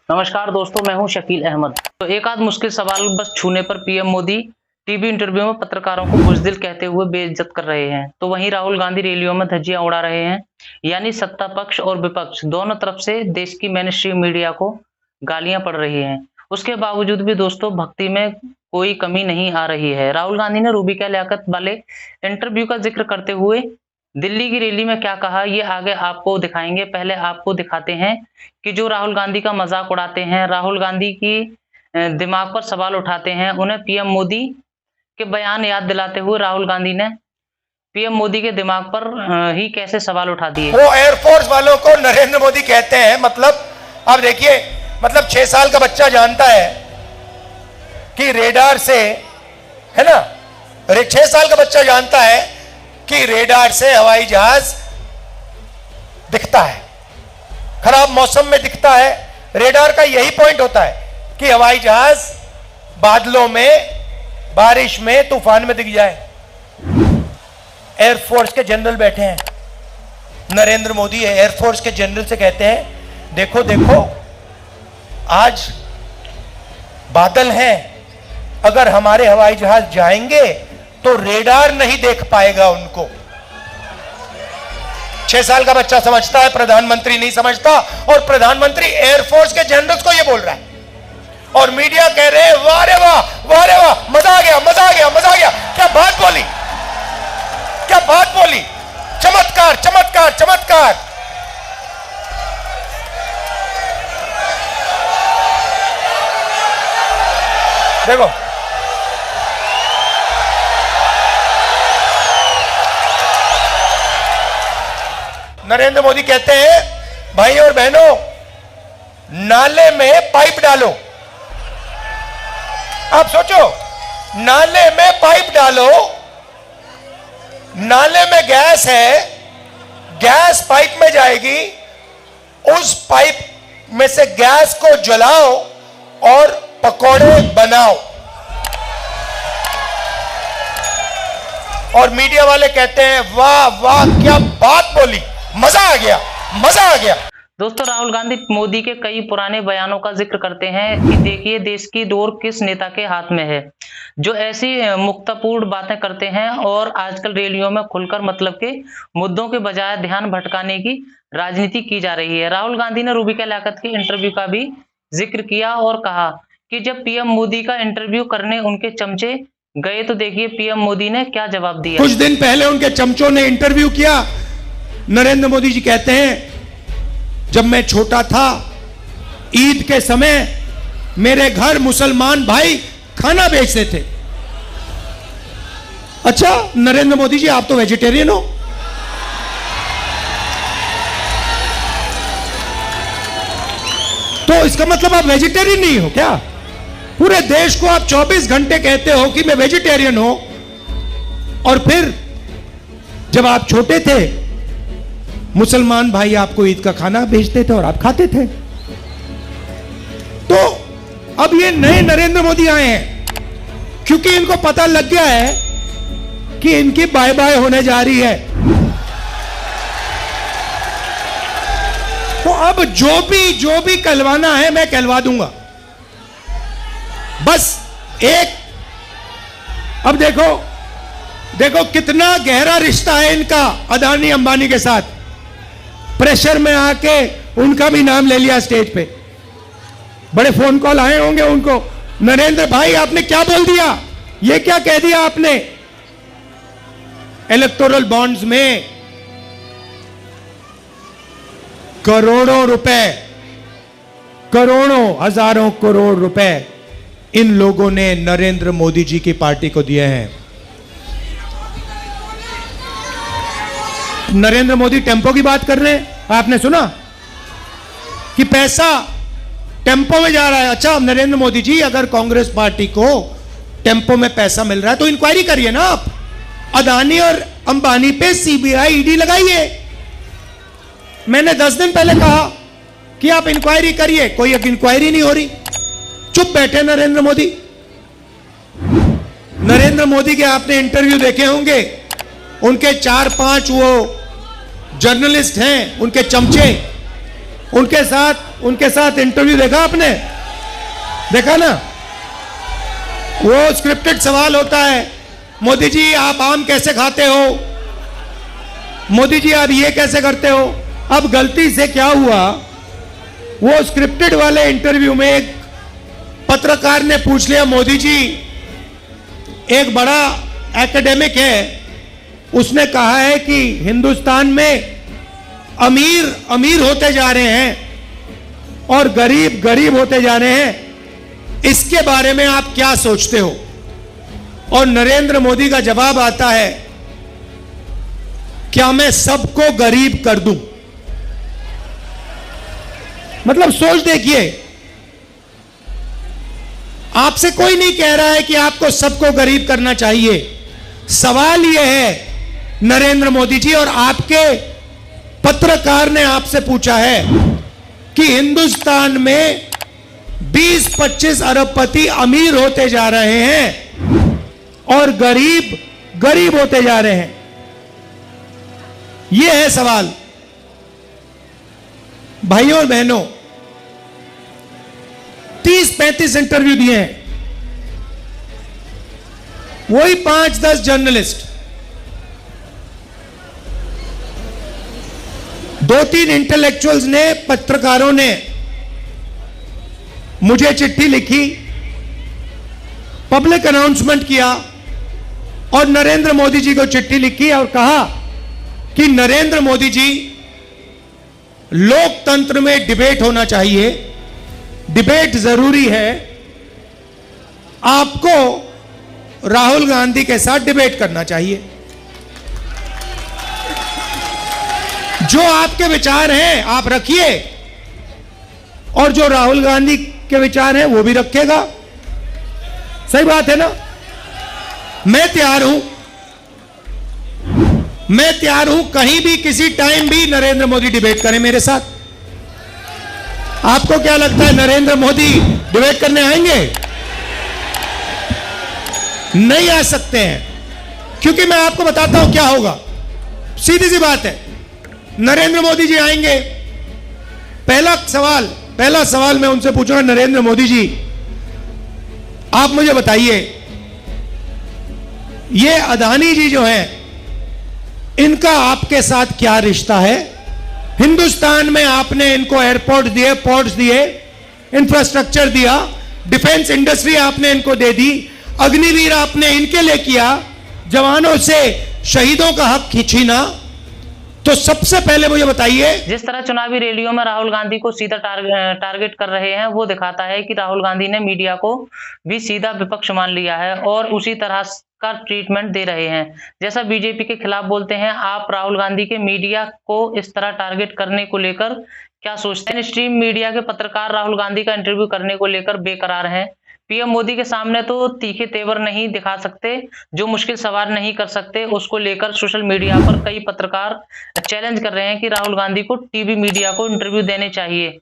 नमस्कार दोस्तों, मैं हूं शकील अहमद। तो एक आध मुश्किल सवाल बस छूने पर पीएम मोदी टीवी इंटरव्यू में पत्रकारों को बुज़दिल कहते हुए बेइज्जत कर रहे हैं। तो वहीं राहुल गांधी रैलियों में धज्जियां उड़ा रहे हैं। यानी सत्ता पक्ष और विपक्ष दोनों तरफ से देश की मेनस्ट्रीम मीडिया को गालियां पड़ रही हैं। उसके बावजूद भी दोस्तों भक्ति में कोई कमी नहीं आ रही है। राहुल गांधी ने रूबी का लियाकत वाले इंटरव्यू का जिक्र करते हुए दिल्ली की रैली में क्या कहा, ये आगे आपको दिखाएंगे। पहले आपको दिखाते हैं कि जो राहुल गांधी का मजाक उड़ाते हैं, राहुल गांधी की दिमाग पर सवाल उठाते हैं, उन्हें पीएम मोदी के बयान याद दिलाते हुए राहुल गांधी ने पीएम मोदी के दिमाग पर ही कैसे सवाल उठा दिए। वो एयरफोर्स वालों को नरेंद्र मोदी कहते हैं। मतलब अब देखिए, मतलब 6 साल का बच्चा जानता है कि रेडार से, है ना, 6 साल का बच्चा जानता है कि रेडार से हवाई जहाज दिखता है, खराब मौसम में दिखता है। रेडार का यही पॉइंट होता है कि हवाई जहाज बादलों में, बारिश में, तूफान में दिख जाए। एयरफोर्स के जनरल बैठे हैं, नरेंद्र मोदी एयरफोर्स के जनरल से कहते हैं, देखो देखो आज बादल हैं, अगर हमारे हवाई जहाज जाएंगे तो रेडार नहीं देख पाएगा उनको। 6 साल का बच्चा समझता है, प्रधानमंत्री नहीं समझता। और प्रधानमंत्री एयरफोर्स के जनरल्स को यह बोल रहा है और मीडिया कह रहे हैं वाह रे वाह, वाह रे वाह, मजा आ गया, मजा आ गया, मजा आ गया। क्या बात बोली, क्या बात बोली, चमत्कार चमत्कार चमत्कार। देखो नरेंद्र मोदी कहते हैं, भाई और बहनों, नाले में पाइप डालो। आप सोचो, नाले में पाइप डालो, नाले में गैस है, गैस पाइप में जाएगी, उस पाइप में से गैस को जलाओ और पकौड़े बनाओ। और मीडिया वाले कहते हैं वाह वाह, क्या बात बोली, मजा आ गया, मजा आ गया। दोस्तों राहुल गांधी मोदी के कई पुराने बयानों का जिक्र करते हैं कि देखिए देश की डोर किस नेता के हाथ में है, जो ऐसी मुक्तापूर्ण बातें करते हैं और आजकल रैलियों में खुलकर मतलब के मुद्दों के बजाय ध्यान भटकाने की राजनीति की जा रही है। राहुल गांधी ने रूबी का लियाकत के इंटरव्यू का भी जिक्र किया और कहा कि जब पीएम मोदी का इंटरव्यू करने उनके चमचे गए तो देखिए पीएम मोदी ने क्या जवाब दिया। कुछ दिन पहले उनके चमचों ने इंटरव्यू किया। नरेंद्र मोदी जी कहते हैं, जब मैं छोटा था, ईद के समय मेरे घर मुसलमान भाई खाना बेचते थे। अच्छा नरेंद्र मोदी जी, आप तो वेजिटेरियन हो। तो इसका मतलब आप वेजिटेरियन नहीं हो क्या? पूरे देश को आप 24 घंटे कहते हो कि मैं वेजिटेरियन हूं, और फिर जब आप छोटे थे मुसलमान भाई आपको ईद का खाना भेजते थे और आप खाते थे। तो अब ये नए नरेंद्र मोदी आए हैं क्योंकि इनको पता लग गया है कि इनकी बाय बाय होने जा रही है। तो अब जो भी कहलवाना है मैं कहलवा दूंगा। बस एक, अब देखो कितना गहरा रिश्ता है इनका अदानी अंबानी के साथ। प्रेशर में आके उनका भी नाम ले लिया स्टेज पे, बड़े फोन कॉल आए होंगे उनको, नरेंद्र भाई आपने क्या बोल दिया, ये क्या कह दिया आपने। इलेक्टोरल बॉन्ड्स में करोड़ों रुपए, करोड़ों, हजारों करोड़ रुपए इन लोगों ने नरेंद्र मोदी जी की पार्टी को दिए हैं। नरेंद्र मोदी टेम्पो की बात कर रहे हैं, आपने सुना कि पैसा टेम्पो में जा रहा है। अच्छा नरेंद्र मोदी जी, अगर कांग्रेस पार्टी को टेम्पो में पैसा मिल रहा है तो इंक्वायरी करिए ना आप। अदानी और अंबानी पे सीबीआई ईडी लगाइए। मैंने 10 दिन पहले कहा कि आप इंक्वायरी करिए, कोई इंक्वायरी नहीं हो रही, चुप बैठे नरेंद्र मोदी। नरेंद्र मोदी के आपने इंटरव्यू देखे होंगे, उनके 4-5 वो जर्नलिस्ट हैं, उनके चमचे, उनके साथ उनके साथ इंटरव्यू देखा आपने? देखा ना? वो स्क्रिप्टेड सवाल होता है, मोदी जी आप आम कैसे खाते हो, मोदी जी आप ये कैसे करते हो। अब गलती से क्या हुआ, वो स्क्रिप्टेड वाले इंटरव्यू में एक पत्रकार ने पूछ लिया, मोदी जी एक बड़ा एकेडमिक है, उसने कहा है कि हिंदुस्तान में अमीर अमीर होते जा रहे हैं और गरीब गरीब होते जा रहे हैं, इसके बारे में आप क्या सोचते हो। और नरेंद्र मोदी का जवाब आता है, क्या मैं सबको गरीब कर दूं। मतलब सोच देखिए, आपसे कोई नहीं कह रहा है कि आपको सबको गरीब करना चाहिए। सवाल यह है नरेंद्र मोदी जी, और आपके पत्रकार ने आपसे पूछा है कि हिंदुस्तान में 20-25 अरबपति अमीर होते जा रहे हैं और गरीब गरीब होते जा रहे हैं। यह है सवाल। भाइयों और बहनों, 30-35 इंटरव्यू दिए हैं, वही 5-10 जर्नलिस्ट, 2-3 इंटेलेक्चुअल्स ने, पत्रकारों ने मुझे चिट्ठी लिखी, पब्लिक अनाउंसमेंट किया और नरेंद्र मोदी जी को चिट्ठी लिखी और कहा कि नरेंद्र मोदी जी, लोकतंत्र में डिबेट होना चाहिए, डिबेट जरूरी है, आपको राहुल गांधी के साथ डिबेट करना चाहिए। जो आपके विचार हैं आप रखिए और जो राहुल गांधी के विचार हैं वो भी रखेगा। सही बात है ना? मैं तैयार हूं कहीं भी किसी टाइम भी नरेंद्र मोदी डिबेट करें मेरे साथ। आपको क्या लगता है नरेंद्र मोदी डिबेट करने आएंगे? नहीं आ सकते हैं, क्योंकि मैं आपको बताता हूं क्या होगा। सीधी सी बात है, नरेंद्र मोदी जी आएंगे, पहला सवाल मैं उनसे पूछूंगा, नरेंद्र मोदी जी आप मुझे बताइए, ये अदानी जी जो हैं, इनका आपके साथ क्या रिश्ता है? हिंदुस्तान में आपने इनको एयरपोर्ट दिए, पोर्ट्स दिए, इंफ्रास्ट्रक्चर दिया, डिफेंस इंडस्ट्री आपने इनको दे दी, अग्निवीर आपने इनके लिए किया, जवानों से शहीदों का हक छीना। तो सबसे पहले मुझे बताइए, जिस तरह चुनावी रैलियों में राहुल गांधी को सीधा टारगेट कर रहे हैं, वो दिखाता है कि राहुल गांधी ने मीडिया को भी सीधा विपक्ष मान लिया है और उसी तरह का ट्रीटमेंट दे रहे हैं जैसा बीजेपी के खिलाफ बोलते हैं। आप राहुल गांधी के मीडिया को इस तरह टारगेट करने को लेकर क्या सोचते हैं? स्ट्रीम मीडिया के पत्रकार राहुल गांधी का इंटरव्यू करने को लेकर बेकरार हैं। पीएम मोदी के सामने तो तीखे तेवर नहीं दिखा सकते, जो मुश्किल सवाल नहीं कर सकते, उसको लेकर सोशल मीडिया पर कई पत्रकार चैलेंज कर रहे हैं कि राहुल गांधी को टीवी मीडिया को इंटरव्यू देने चाहिए।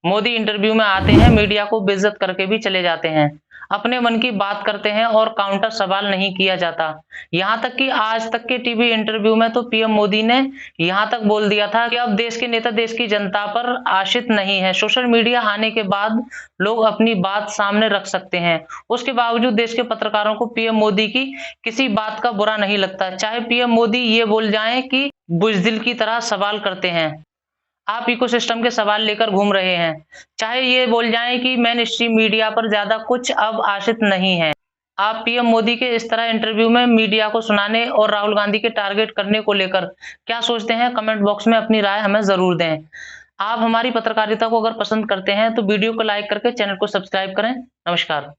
मोदी इंटरव्यू में आते हैं, मीडिया को बेइज्जत करके भी चले जाते हैं, अपने मन की बात करते हैं और काउंटर सवाल नहीं किया जाता। यहां तक कि आज तक के टीवी इंटरव्यू में तो पीएम मोदी ने यहां तक बोल दिया था कि अब देश के नेता देश की जनता पर आश्रित नहीं है। सोशल मीडिया आने के बाद लोग अपनी बात सामने रख सकते हैं। उसके बावजूद देश के पत्रकारों को पीएम मोदी की किसी बात का बुरा नहीं लगता, चाहे पीएम मोदी ये बोल जाएं कि बुज़दिल की तरह सवाल करते हैं, आप इकोसिस्टम के सवाल लेकर घूम रहे हैं, चाहे ये बोल जाएं कि मेन स्ट्रीम मीडिया पर ज्यादा कुछ अब आश्रित नहीं है। आप पीएम मोदी के इस तरह इंटरव्यू में मीडिया को सुनाने और राहुल गांधी के टारगेट करने को लेकर क्या सोचते हैं? कमेंट बॉक्स में अपनी राय हमें जरूर दें। आप हमारी पत्रकारिता को अगर पसंद करते हैं तो वीडियो को लाइक करके चैनल को सब्सक्राइब करें। नमस्कार।